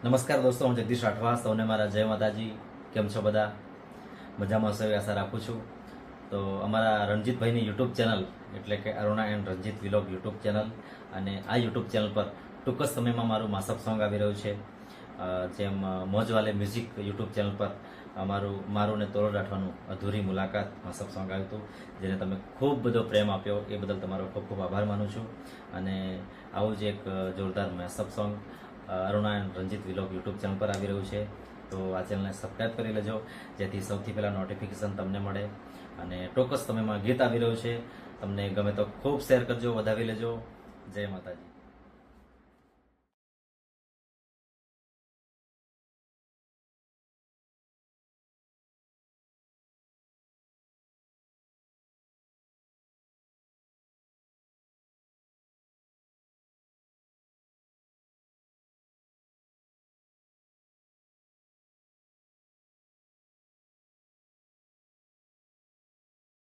નમસ્કાર દોસ્તો, હું જગદીશ રાઠવા. સૌને મારા જય માતાજી. કેમ છો બધા? મજામાં હશો એવી આશા રાખું છું. તો અમારા રણજીતભાઈની યુટ્યુબ ચેનલ એટલે કે Aruna and Ranjit vlog YouTube channel, અને આ યુટ્યુબ ચેનલ પર ટૂંક જ સમયમાં મારું માસઅપ સોંગ આવી રહ્યું છે. જેમ મોજવાલે મ્યુઝિક યુટ્યુબ ચેનલ પર મારું ને તોરલ રાઠવાનું અધૂરી મુલાકાત માસઅપ સોંગ આવ્યું હતું, જેને તમે ખૂબ બધો પ્રેમ આપ્યો. એ બદલ તમારો ખૂબ ખૂબ આભાર માનું છું. અને આવું જ એક જોરદાર mashup song Aruna and Ranjit vlog YouTube channel પર આવી રહ્યું છે. તો આ ચેનલને સબસ્ક્રાઈબ કરી લેજો, જેથી સૌથી પહેલાં નોટિફિકેશન તમને મળે. અને ચોક્કસ સમયમાં ગીત આવી રહ્યું છે, તમને ગમે તો ખૂબ શેર કરજો, વધાવી લેજો. જય માતાજી.